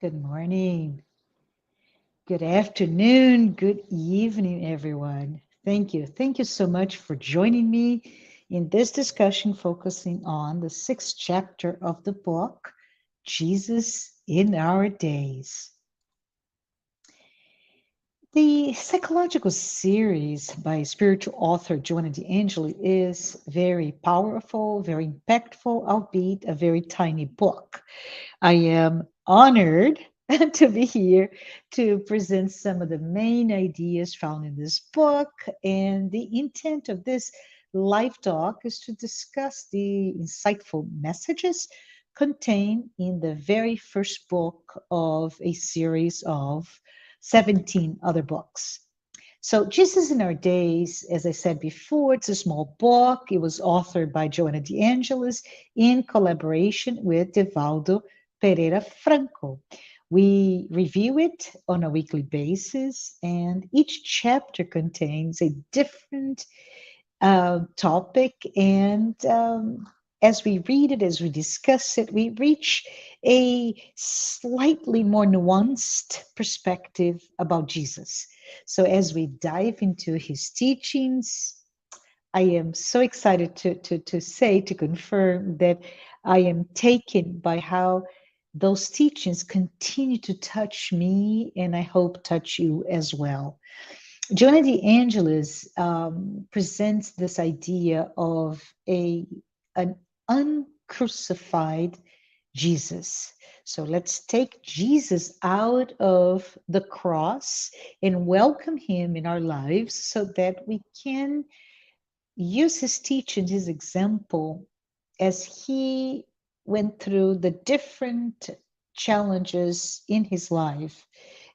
Good morning, good afternoon, good evening, everyone. Thank you. Thank you so much for joining me in this discussion focusing on the sixth chapter of the book, Jesus in Our Days. The psychological series by spiritual author Joanna de Angelis is very powerful, very impactful, albeit a very tiny book. I am honored to be here to present some of the main ideas found in this book. And the intent of this live talk is to discuss the insightful messages contained in the very first book of a series of 17 other books. So, Jesus in Our Days, as I said before, it's a small book. It was authored by Joanna de Angelis in collaboration with Divaldo Pereira Franco. We review it on a weekly basis, and each chapter contains a different topic. And as we read it, as we discuss it, we reach a slightly more nuanced perspective about Jesus. So, as we dive into his teachings, I am so excited to confirm that I am taken by how those teachings continue to touch me, and I hope touch you as well. Joanna de Angelis presents this idea of an uncrucified Jesus. So let's take Jesus out of the cross and welcome him in our lives so that we can use his teaching, his example, as he went through the different challenges in his life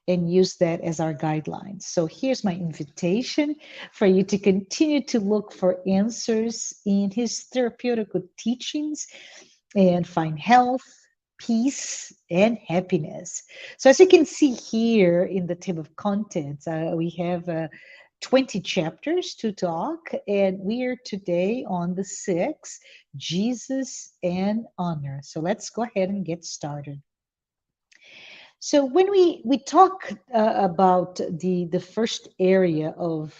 and use that as our guidelines. So here's my invitation for you to continue to look for answers in his therapeutic teachings and find health, peace, and happiness. So, as you can see here in the table of contents, we have 20 chapters to talk, and we are today on the sixth, Jesus and Honor. So, let's go ahead and get started. So when we talk about the first area of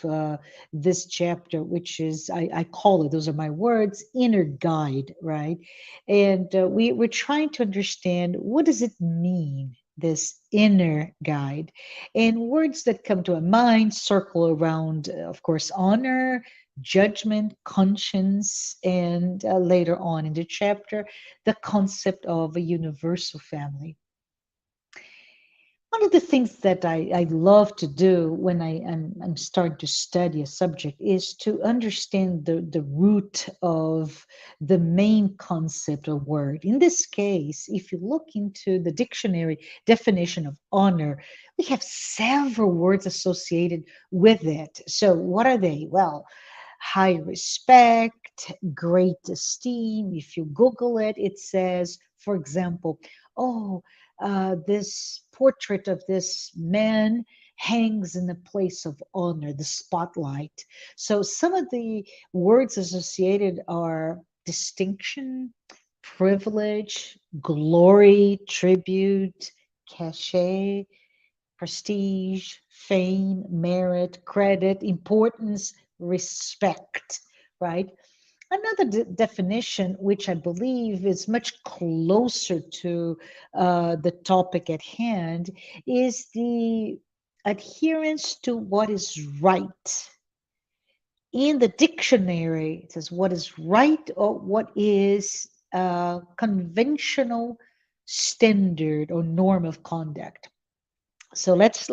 this chapter, which is I call it, those are my words, inner guide, right? And we're trying to understand, what does it mean, this inner guide? And words that come to our mind circle around, of course, honor, judgment, conscience, and later on in the chapter, the concept of a universal family. One of the things that I love to do when I'm starting to study a subject is to understand the root of the main concept or word. In this case, if you look into the dictionary definition of honor, we have several words associated with it. So, what are they? Well, high respect, great esteem. If you Google it, it says, for example, oh, this portrait of this man hangs in the place of honor, the spotlight. So some of the words associated are distinction, privilege, glory, tribute, cachet, prestige, fame, merit, credit, importance, respect, right? Another definition, which I believe is much closer to the topic at hand, is the adherence to what is right. In the dictionary, it says what is right or what is conventional standard or norm of conduct. So let's,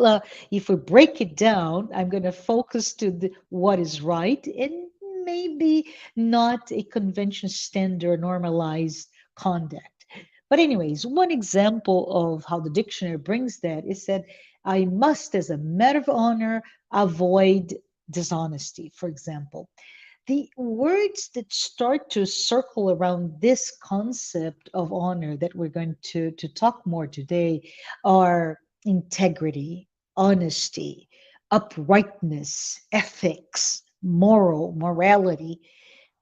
if we break it down, I'm going to focus to what is right and maybe not a convention standard normalized conduct. But anyways, one example of how the dictionary brings that is that I must, as a matter of honor, avoid dishonesty, for example. The words that start to circle around this concept of honor that we're going to talk more today are integrity, honesty, uprightness, ethics, morality,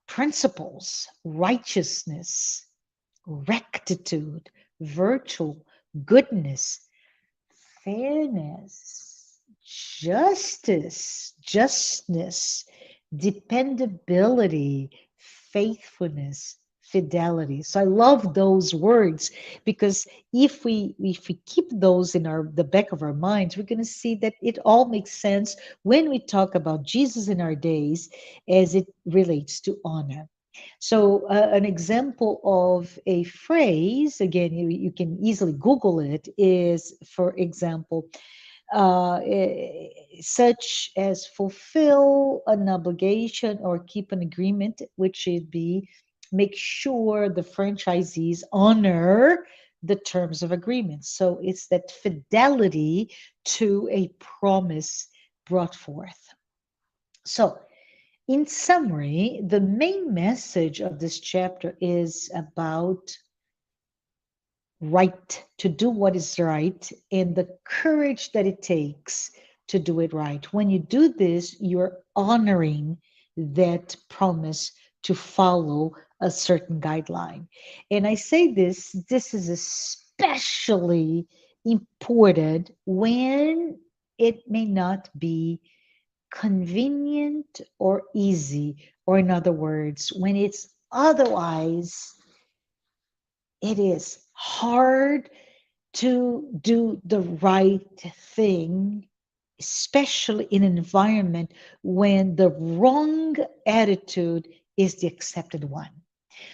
principles, righteousness, rectitude, virtue, goodness, fairness, justness, dependability, faithfulness, fidelity. So I love those words because if we keep those in our the back of our minds, we're going to see that it all makes sense when we talk about Jesus in our days as it relates to honor. So, an example of a phrase, again, you can easily Google it, is, for example, such as fulfill an obligation or keep an agreement, which should be make sure the franchisees honor the terms of agreement. So, it's that fidelity to a promise brought forth. So, in summary, the main message of this chapter is about right, to do what is right, and the courage that it takes to do it right. When you do this, you're honoring that promise to follow a certain guideline. And I say this is especially important when it may not be convenient or easy, or in other words, when it's otherwise, it is hard to do the right thing, especially in an environment when the wrong attitude is the accepted one.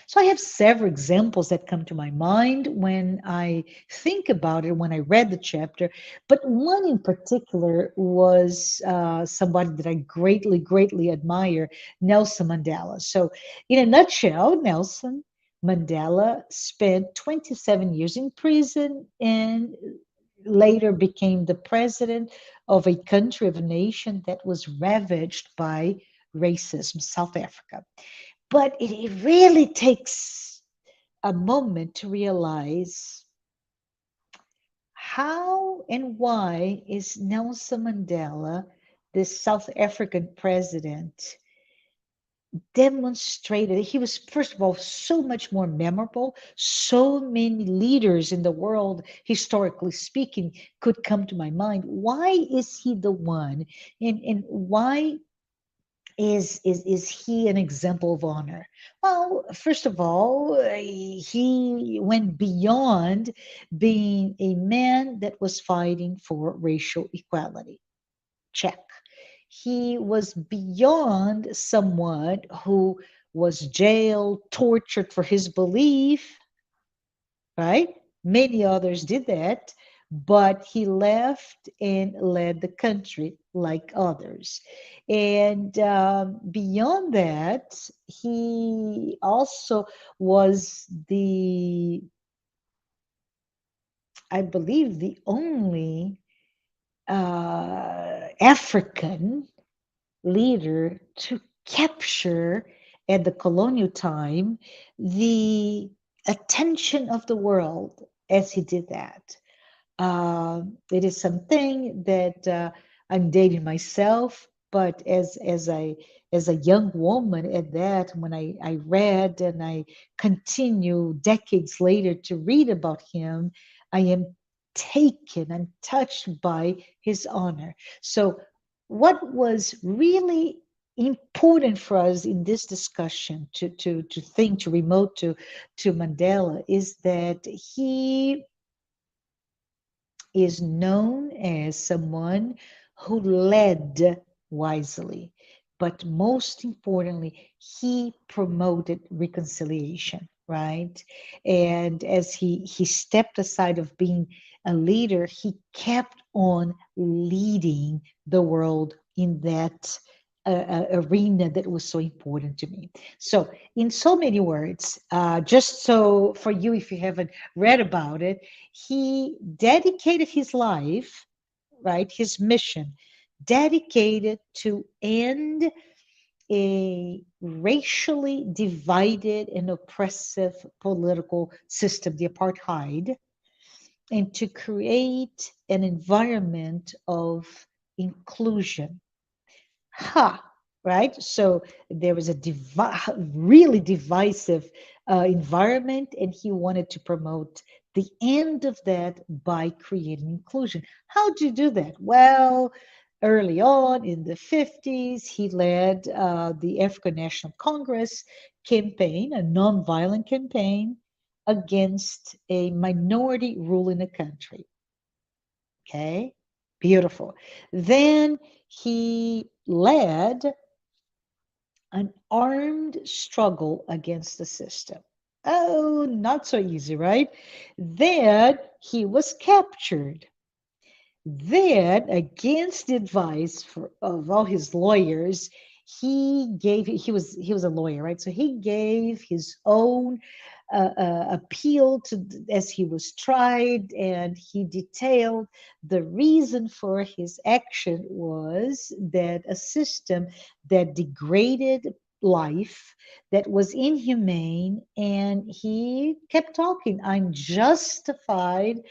So I have several examples that come to my mind when I think about it, when I read the chapter. But one in particular was somebody that I greatly, greatly admire, Nelson Mandela. So, in a nutshell, Nelson Mandela spent 27 years in prison and later became the president of a country, of a nation that was ravaged by racism, South Africa. But it really takes a moment to realize how and why is Nelson Mandela, the South African president, demonstrated he was, first of all, so much more memorable. So many leaders in the world, historically speaking, could come to my mind. Why is he the one? And why is he an example of honor? Well, first of all, he went beyond being a man that was fighting for racial equality. Check. He was beyond someone who was jailed, tortured for his belief, right? Many others did that, but he left and led the country like others. And beyond that, he also was I believe, the only African leader to capture at the colonial time the attention of the world as he did that. It is something that I'm dating myself, but as a young woman at that, when I read and I continue decades later to read about him, I am taken and touched by his honor. So, what was really important for us in this discussion to think, to remote to Mandela, is that he is known as someone who led wisely, but most importantly, he promoted reconciliation, right? And as he stepped aside of being a leader, he kept on leading the world in that arena that was so important to me. So, in so many words, just so for you, if you haven't read about it, he dedicated his life, right, his mission, dedicated to end a racially divided and oppressive political system, the apartheid, and to create an environment of inclusion. Ha, right? So there was a really divisive environment, and he wanted to promote the end of that by creating inclusion. How did you do that? Well, early on in the 50s, he led the African National Congress campaign, a nonviolent campaign against a minority rule in the country. Okay, beautiful. Then he led an armed struggle against the system. Oh, not so easy, right? Then he was captured. Then, against the advice of all his lawyers, he was a lawyer, right? So he gave his own appeal to as he was tried, and he detailed the reason for his action was that a system that degraded life, that was inhumane, and he kept talking. I'm justified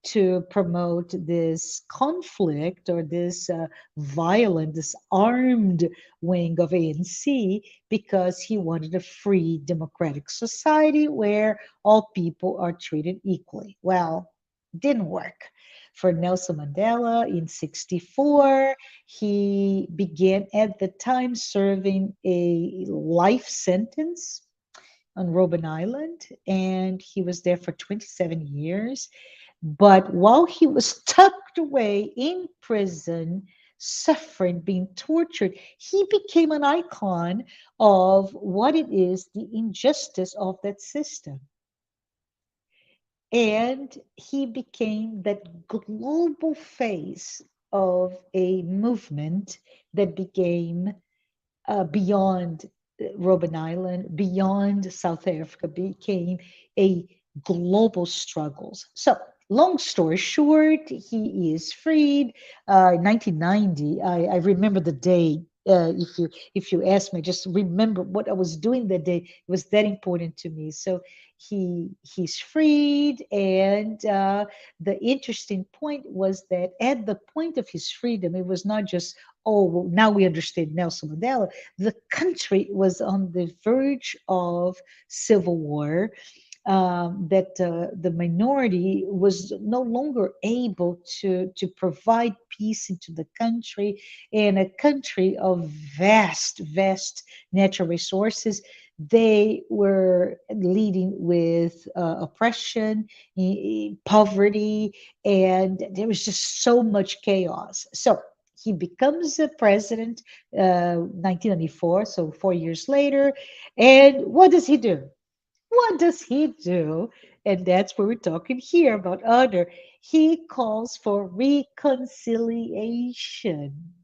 to promote this conflict or this violent, this armed wing of ANC because he wanted a free democratic society where all people are treated equally. Well, didn't work. For Nelson Mandela in 64, he began at the time serving a life sentence on Robben Island, and he was there for 27 years. But while he was tucked away in prison, suffering, being tortured, he became an icon of what it is, the injustice of that system. And he became that global face of a movement that became beyond Robben Island, beyond South Africa, became a global struggles. So, long story short, he is freed. 1990. I remember the day. If you ask me, just remember what I was doing that day. It was that important to me. So he's freed, and the interesting point was that at the point of his freedom, it was not just, oh, well, now we understand Nelson Mandela. The country was on the verge of civil war, that the minority was no longer able to provide peace into the country, in a country of vast natural resources. They were leading with oppression, poverty, and there was just so much chaos. So he becomes a president, 1994, so 4 years later. And what does he do? What does he do? And that's what we're talking here about honor. He calls for reconciliation.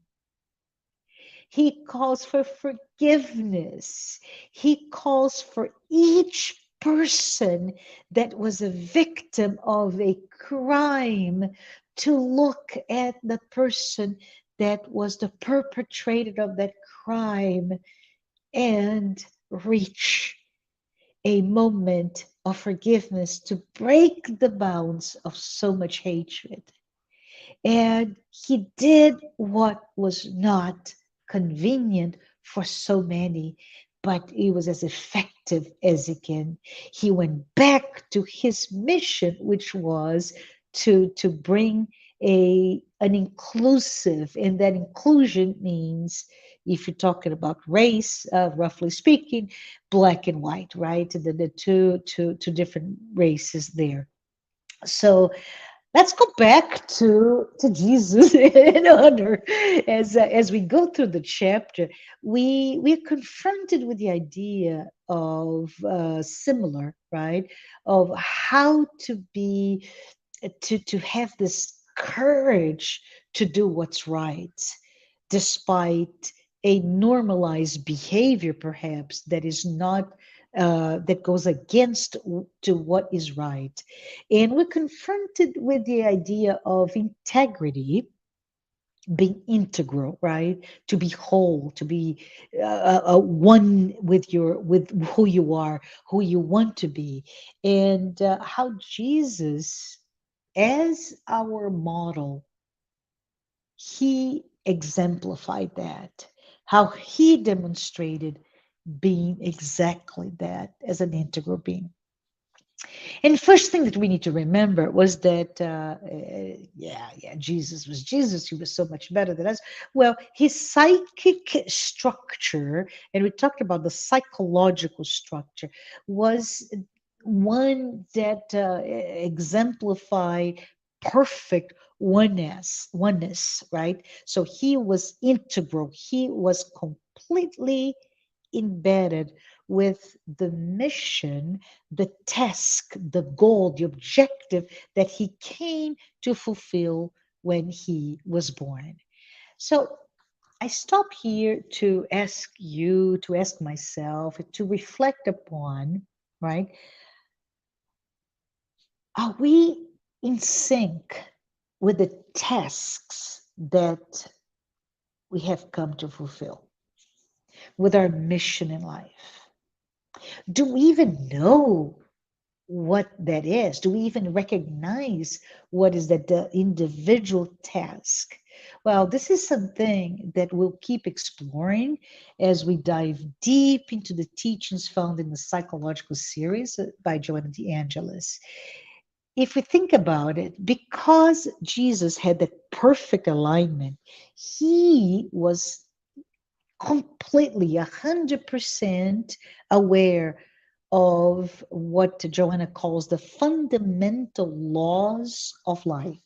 He calls for forgiveness. He calls for each person that was a victim of a crime to look at the person that was the perpetrator of that crime and reach a moment of forgiveness to break the bounds of so much hatred. And he did what was not convenient for so many, but it was as effective as he can. He went back to his mission, which was to bring an inclusive, and that inclusion means, if you're talking about race, roughly speaking, black and white, right? The two different races there. So let's go back to Jesus in honor. As we go through the chapter, we're confronted with the idea of similar, right? Of how to be to have this courage to do what's right, despite a normalized behavior, perhaps that is not that goes against to what is right. And we're confronted with the idea of integrity being integral, right? To be whole, to be one with who you are, who you want to be, and how Jesus, as our model, he exemplified that, how he demonstrated being exactly that as an integral being. And first thing that we need to remember was that, yeah, Jesus was Jesus. He was so much better than us. Well, his psychic structure, and we talked about the psychological structure, was one that exemplified perfect oneness, right? So he was integral. He was completely embedded with the mission, the task, the goal, the objective that he came to fulfill when he was born. So I stop here to ask you, to ask myself, to reflect upon, right? Are we in sync with the tasks that we have come to fulfill, with our mission in life? Do we even know what that is? Do we even recognize what is that the individual task? Well, this is something that we'll keep exploring as we dive deep into the teachings found in the psychological series by Joanna de Angelis. If we think about it, because Jesus had that perfect alignment, he was completely 100% aware of what Joanna calls the fundamental laws of life.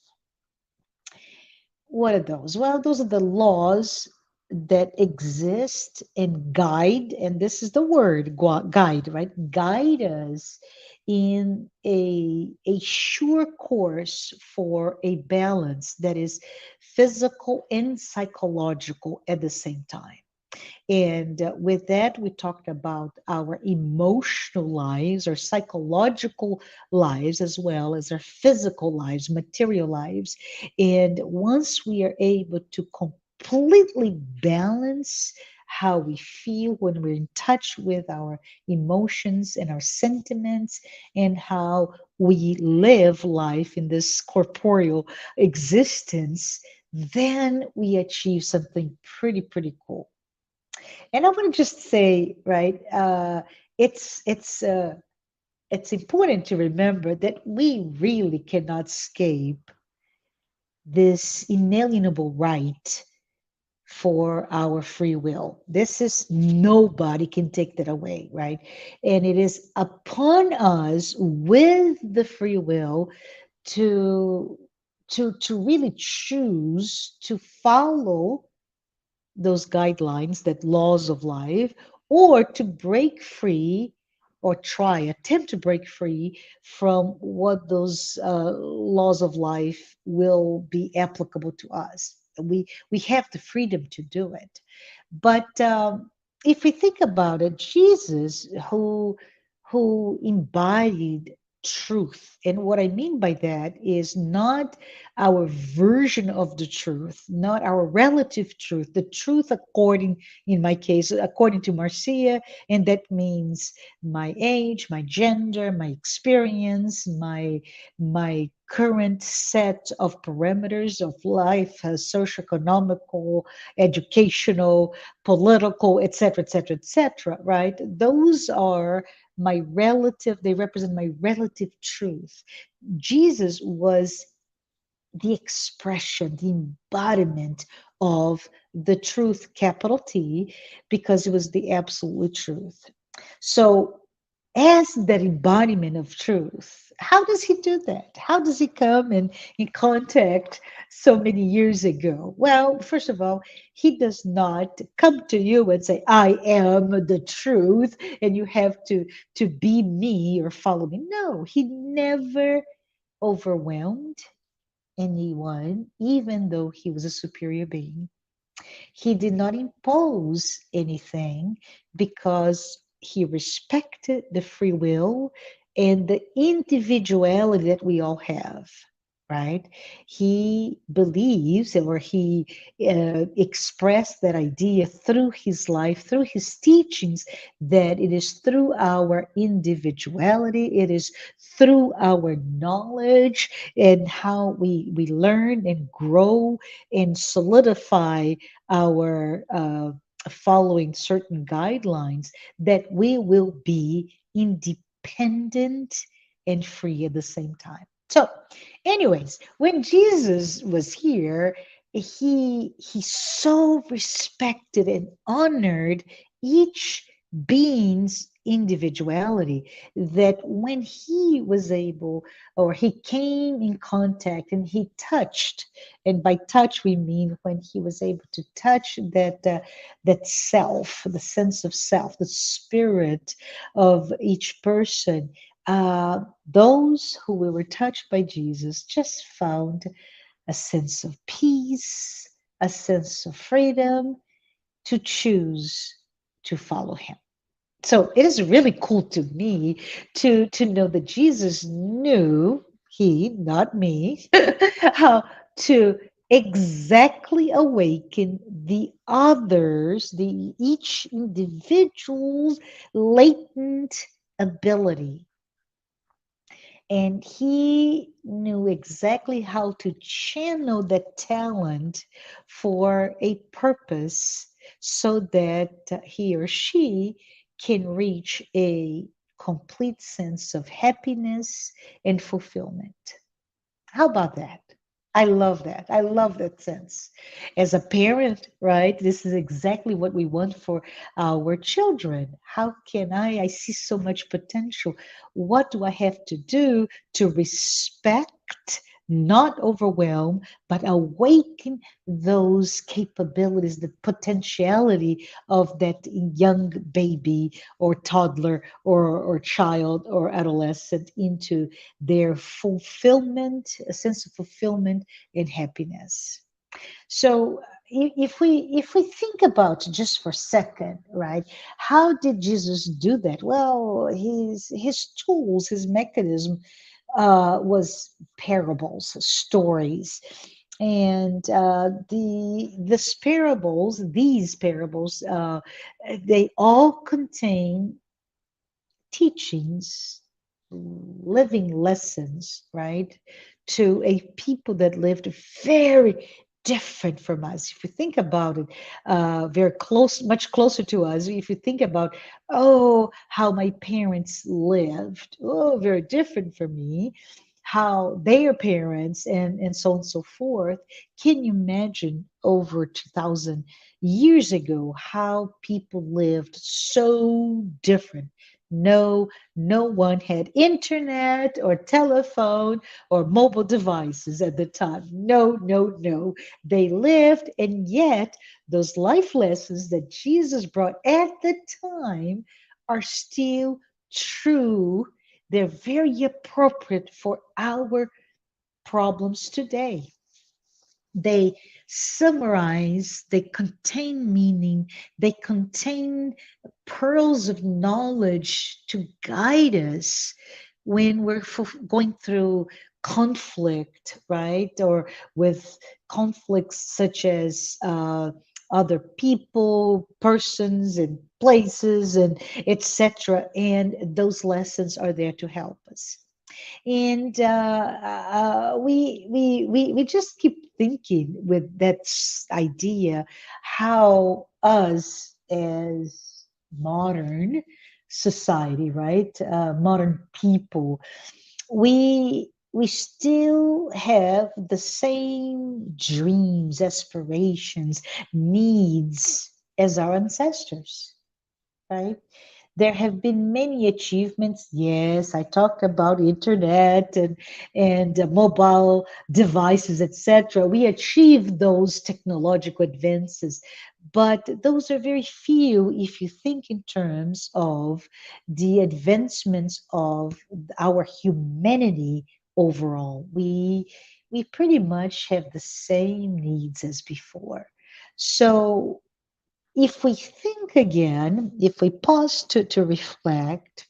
What are those? Well, those are the laws that exist and guide, and this is the word guide, right? Guide us in a sure course for a balance that is physical and psychological at the same time. And with that, we talked about our emotional lives, our psychological lives, as well as our physical lives, material lives. And once we are able to completely balance how we feel when we're in touch with our emotions and our sentiments, and how we live life in this corporeal existence, then we achieve something pretty cool. And I want to just say, right, it's it's uh, it's important to remember that we really cannot escape this inalienable right for our free will. This is nobody can take that away, right? And it is upon us with the free will to to really choose to follow those guidelines, that laws of life, or to break free or try, attempt to break free from what those laws of life will be applicable to us. We have the freedom to do it. But if we think about it, Jesus, who embodied truth, and what I mean by that is not our version of the truth, not our relative truth, the truth according, in my case, according to Marcia, and that means my age, my gender, my experience, my current set of parameters of life, socioeconomical, educational, political, etc., etc., etc., right? Those are my relative, they represent my relative truth. Jesus was the expression, the embodiment of the truth, capital T, because it was the absolute truth. So, as that embodiment of truth, how does he do that? How does he come in contact so many years ago? Well, first of all, he does not come to you and say, I am the truth, and you have to be me or follow me. No, he never overwhelmed anyone, even though he was a superior being. He did not impose anything because he respected the free will and the individuality that we all have, right? He believes, or he expressed that idea through his life, through his teachings, that it is through our individuality, it is through our knowledge and how we learn and grow and solidify our following certain guidelines, that we will be independent and free at the same time. So, anyways, when Jesus was here, he so respected and honored each being's individuality that when he was able, or he came in contact and he touched, and by touch we mean when he was able to touch that self, the sense of self, the spirit of each person, those who were touched by Jesus just found a sense of peace, a sense of freedom to choose to follow him. So it is really cool to me to know that Jesus knew, he, not me, how to exactly awaken the others, the each individual's latent ability, and he knew exactly how to channel that talent for a purpose so that he or she can reach a complete sense of happiness and fulfillment. How about that? I love that. I love that sense. As a parent, right? This is exactly what we want for our children. How can I see so much potential. What do I have to do to respect, not overwhelm, but awaken those capabilities, the potentiality of that young baby or toddler or child or adolescent into their fulfillment, a sense of fulfillment and happiness. So if we think about just for a second, right? How did Jesus do that? Well, his tools, his mechanism was parables, stories. And these parables, they all contain teachings, living lessons, right, to a people that lived very different from us. If you think about it, very close, much closer to us. If you think about, oh, how my parents lived, oh, very different from me, how their parents and so on and so forth. Can you imagine over 2000 years ago how people lived so different? No one had internet or telephone or mobile devices at the time. No. They lived, and yet those life lessons that Jesus brought at the time are still true. They're very appropriate for our problems today. They summarize, they contain meaning, they contain pearls of knowledge to guide us when we're going through conflict, right? Or with conflicts such as other people, persons, and places, and etc. And those lessons are there to help us. And we just keep thinking with that idea how us as modern society, right, modern people, we still have the same dreams, aspirations, needs as our ancestors, right? There have been many achievements. Yes, I talked about internet and mobile devices, etc. We achieved those technological advances, but those are very few if you think in terms of the advancements of our humanity overall. We pretty much have the same needs as before. So if we think again, if we pause to reflect,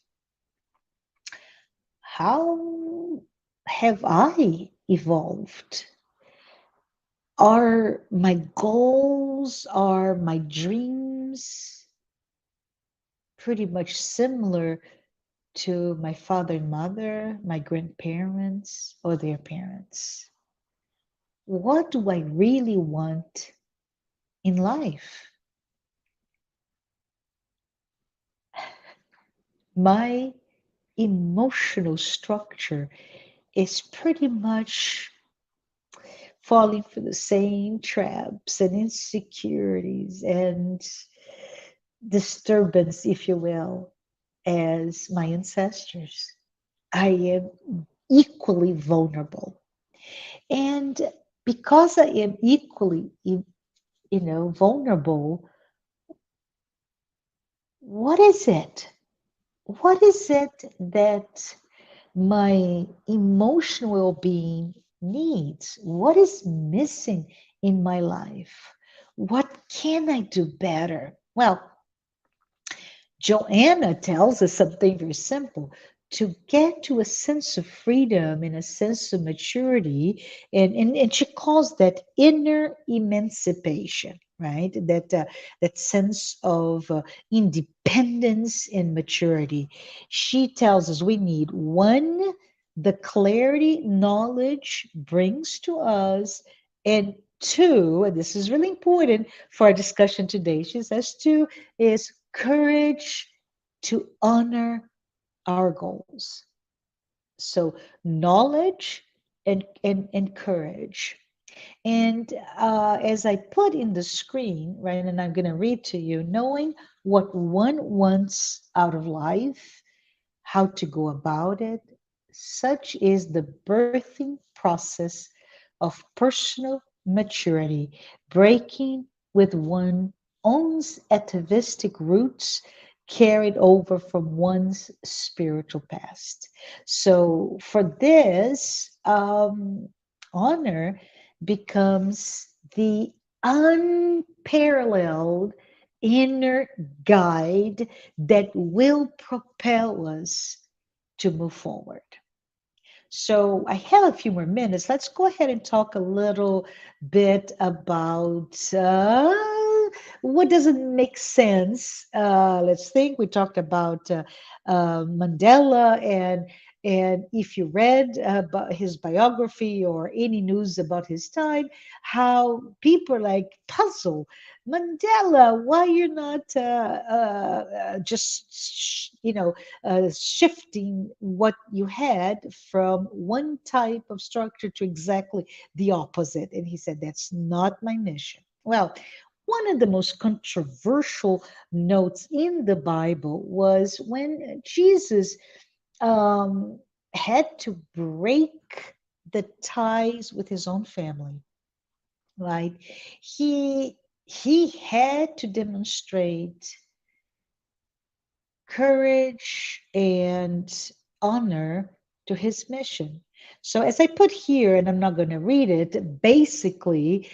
how have I evolved? Are my goals, are my dreams pretty much similar to my father and mother, my grandparents, or their parents? What do I really want in life? My emotional structure is pretty much falling for the same traps and insecurities and disturbance, if you will, as my ancestors. I am equally vulnerable. And because I am equally, vulnerable, what is it? What is it that my emotional well-being needs? What is missing in my life? What can I do better? Well, Joanna tells us something very simple. To get to a sense of freedom and a sense of maturity, and she calls that inner emancipation, right? That sense of independence and maturity. She tells us we need one, the clarity knowledge brings to us, and two, and this is really important for our discussion today, she says two is courage to honor our goals. So knowledge and courage. And as I put in the screen, right, and I'm going to read to you, knowing what one wants out of life, how to go about it. Such is the birthing process of personal maturity, breaking with one's own atavistic roots carried over from one's spiritual past. So, for this, honor becomes the unparalleled inner guide that will propel us to move forward. So I have a few more minutes. Let's go ahead and talk a little bit about what doesn't make sense. Let's think. We talked about Mandela, and if you read about his biography or any news about his time, how people are like puzzle. Mandela, why you're not just shifting what you had from one type of structure to exactly the opposite. And he said, that's not my mission. Well, one of the most controversial notes in the Bible was when Jesus um, had to break the ties with his own family, right? He he had to demonstrate courage and honor to his mission. So, as I put here, and I'm not going to read it, basically,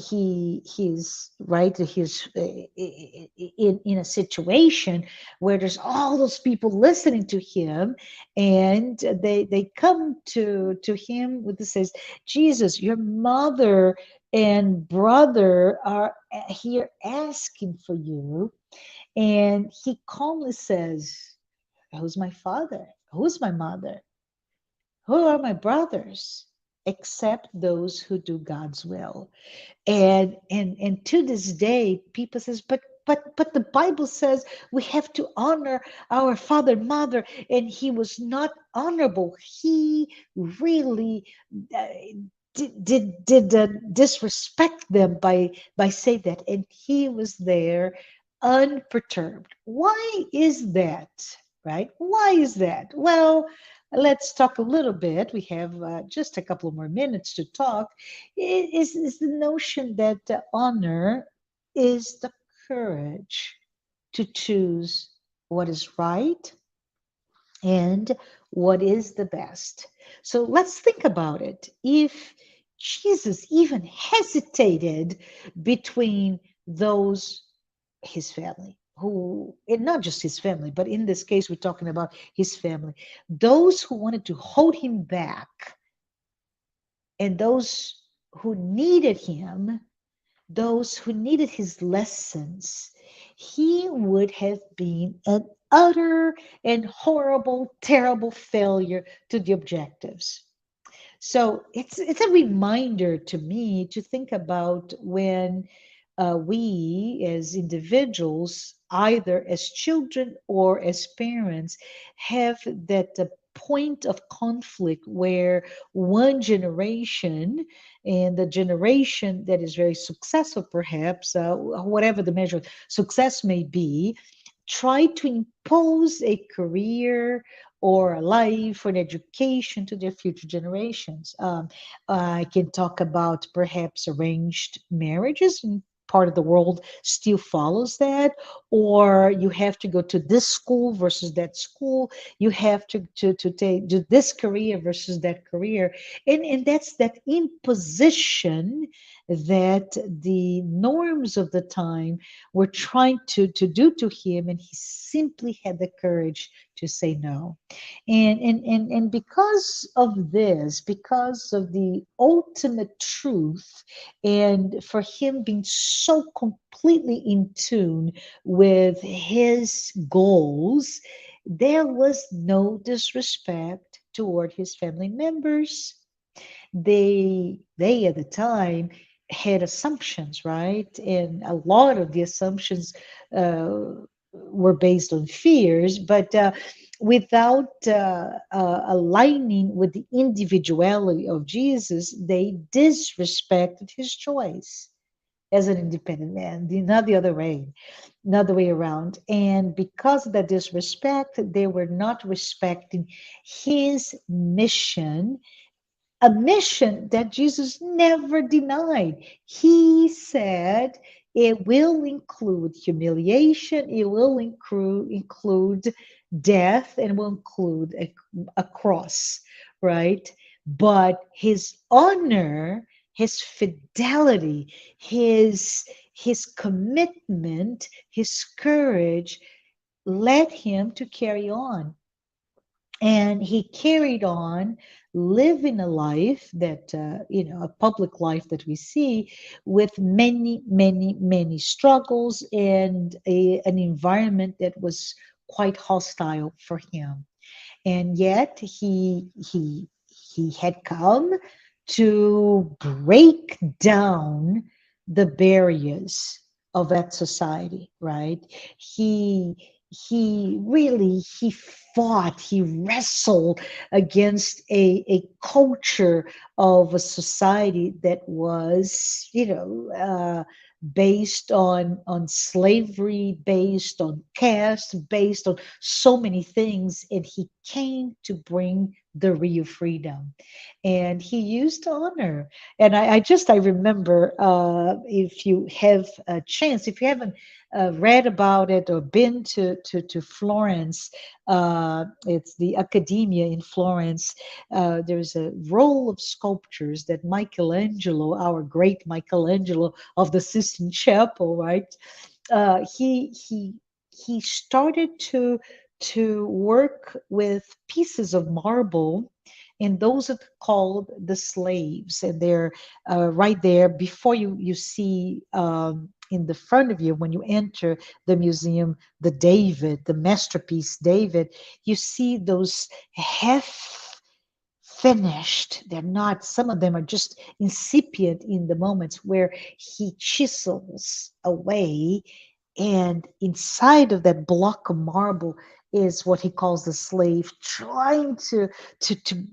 he's right. He's in a situation where there's all those people listening to him, and they come to him with the says, Jesus, your mother and brother are here asking for you, and he calmly says, who's my father? Who's my mother? Who are my brothers? Except those who do God's will. And to this day, people says, but the Bible says we have to honor our father and mother, and he was not honorable. He really uh, did disrespect them by saying that, and he was there unperturbed. Why is that? Right? Why is that? Well, let's talk a little bit. We have just a couple more minutes to talk. Is the notion that honor is the courage to choose what is right and what is the best. So let's think about it. If Jesus even hesitated between those, his family, who, and not just his family, but in this case, we're talking about his family, those who wanted to hold him back and those who needed him, those who needed his lessons, he would have been an utter and horrible, terrible failure to the objectives. So it's a reminder to me to think about when we as individuals, either as children or as parents, have that point of conflict where one generation, and the generation that is very successful, perhaps, whatever the measure of success may be, try to impose a career or a life or an education to their future generations. I can talk about perhaps arranged marriages, and part of the world still follows that, or you have to go to this school versus that school. You have to take do this career versus that career, and that's that imposition that the norms of the time were trying to do to him, and he simply had the courage to say no. And because of this, because of the ultimate truth, and for him being so completely in tune with his goals, there was no disrespect toward his family members. They at the time had assumptions, right? And a lot of the assumptions uh, were based on fears, but without aligning with the individuality of Jesus, they disrespected his choice as an independent man, not the other way, not the way around. And because of that disrespect, they were not respecting his mission, a mission that Jesus never denied. He said it will include humiliation, it will include death, and will include a cross, right? But his honor, his fidelity, his commitment, his courage led him to carry on, and he carried on living a life that a public life that we see, with many struggles, and an environment that was quite hostile for him. And yet he had come to break down the barriers of that society, right? He fought, he wrestled against a culture of a society that was, based on slavery, based on caste, based on so many things, and he came to bring the real freedom, and he used honor. And I remember, if you have a chance, if you haven't read about it or been to Florence, it's the Accademia in Florence. There's a roll of sculptures that Michelangelo, our great Michelangelo of the Sistine Chapel, right? He started to work with pieces of marble, and those are called the slaves, and they're right there before you see, in the front of you when you enter the museum, the masterpiece David. You see those half finished. They're not, some of them are just incipient in the moments where he chisels away, and inside of that block of marble is what he calls the slave, trying to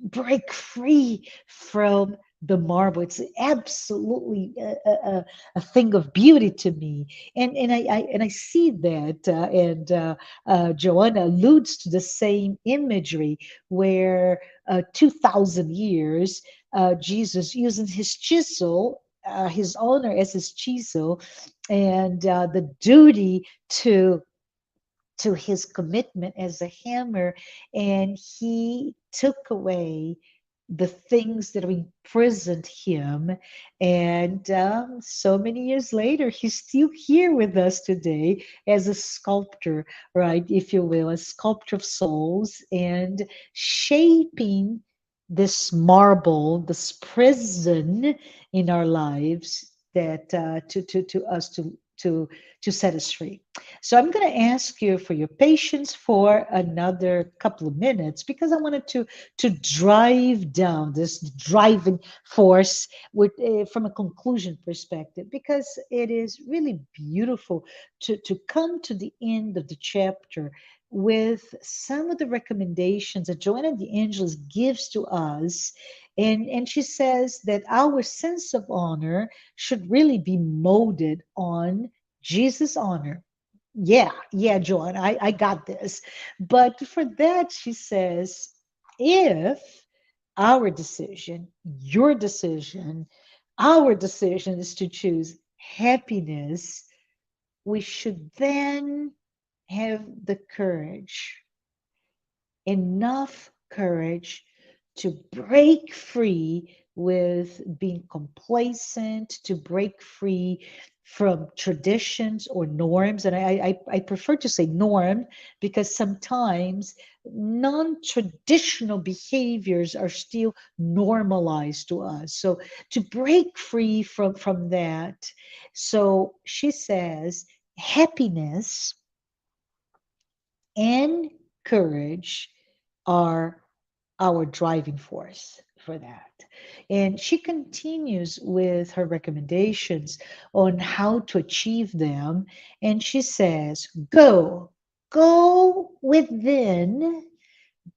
break free from the marble. It's absolutely a thing of beauty to me, and I see that, and Joanna alludes to the same imagery, where 2,000 years, Jesus using his chisel, his honor as his chisel, and the duty to his commitment as a hammer, and he took away the things that imprisoned him. And so many years later, he's still here with us today as a sculptor, right? If you will, a sculptor of souls, and shaping this marble, this prison in our lives, that to us to set us free. So I'm going to ask you for your patience for another couple of minutes because I wanted to drive down this driving force from a conclusion perspective, because it is really beautiful to come to the end of the chapter with some of the recommendations that Joanna de Angelis gives to us. And she says that our sense of honor should really be molded on Jesus' honor. Yeah, Joan, I got this. But for that, she says, if our decision, your decision, our decision is to choose happiness, we should then have the courage, enough courage to break free with being complacent, to break free from traditions or norms. And I prefer to say norm because sometimes non-traditional behaviors are still normalized to us. So to break free from that. So she says, happiness and courage are our driving force for that. And she continues with her recommendations on how to achieve them. And she says, go within,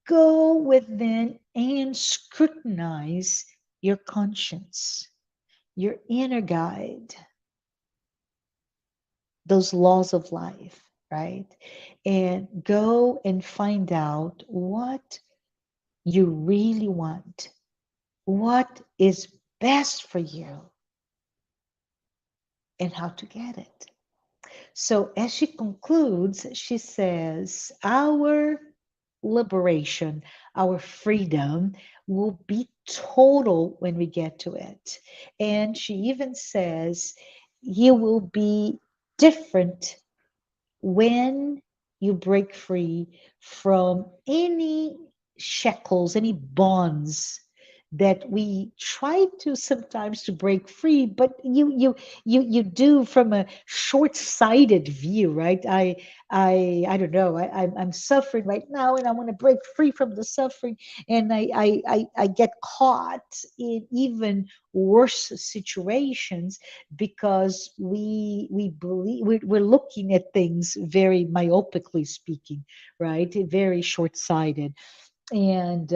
go within and scrutinize your conscience, your inner guide, those laws of life, right? And go and find out what you really want, what is best for you, and how to get it. So, as she concludes, she says, our liberation, our freedom will be total when we get to it. And she even says, you will be different when you break free from any shackles, any bonds that we try to sometimes to break free, but you do from a short-sighted view, right? I don't know. I'm suffering right now, and I want to break free from the suffering, and I get caught in even worse situations because we believe we're looking at things very myopically speaking, right? Very short-sighted. And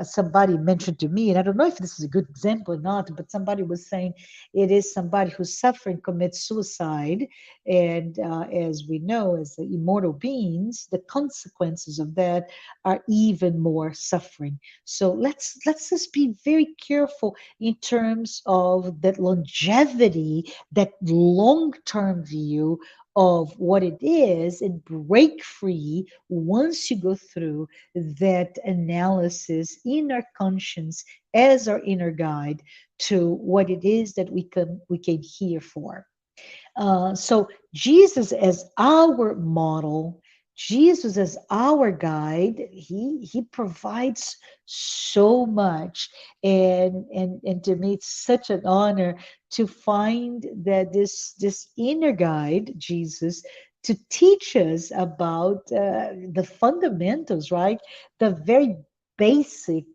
somebody mentioned to me, and I don't know if this is a good example or not, but somebody was saying it is somebody who's suffering commits suicide. And as we know, as the immortal beings, the consequences of that are even more suffering. So let's just be very careful in terms of that longevity, that long-term view of what it is, and break free once you go through that analysis in our conscience as our inner guide to what it is that we came here for. So Jesus as our model, Jesus as our guide, he provides so much, and to me it's such an honor to find that this inner guide, Jesus, to teach us about the fundamentals, right? The very basic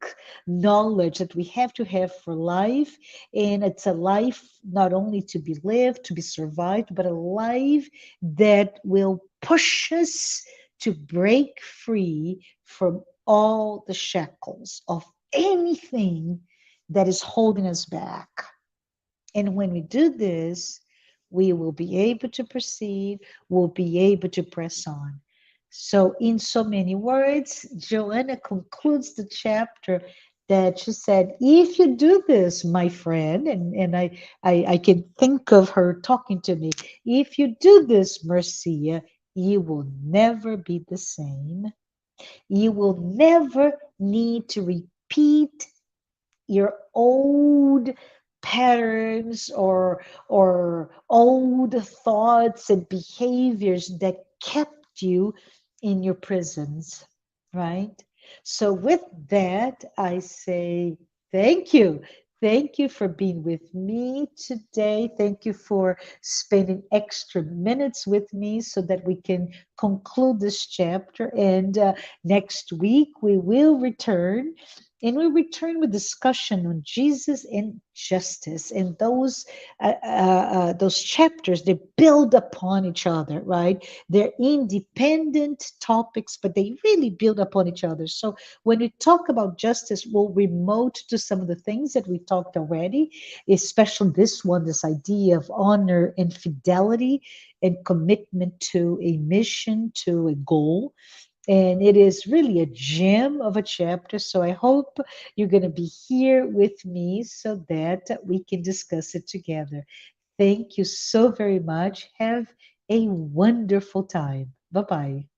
knowledge that we have to have for life. And it's a life not only to be lived, to be survived, but a life that will push us to break free from all the shackles of anything that is holding us back. And when we do this, we will be able to proceed, we'll be able to press on. So, in so many words, Joanna concludes the chapter that she said, if you do this, my friend, and I can think of her talking to me, if you do this, Marcia, you will never be the same. You will never need to repeat your old patterns or old thoughts and behaviors that kept you in your prisons, right? So with that, I say thank you. Thank you for being with me today. Thank you for spending extra minutes with me so that we can conclude this chapter. And next week, we will return. And we return with discussion on Jesus and justice. And those chapters, they build upon each other, right? They're independent topics, but they really build upon each other. So when we talk about justice, we'll remote to some of the things that we talked already, especially this one, this idea of honor and fidelity and commitment to a mission, to a goal. And it is really a gem of a chapter. So I hope you're going to be here with me so that we can discuss it together. Thank you so very much. Have a wonderful time. Bye bye.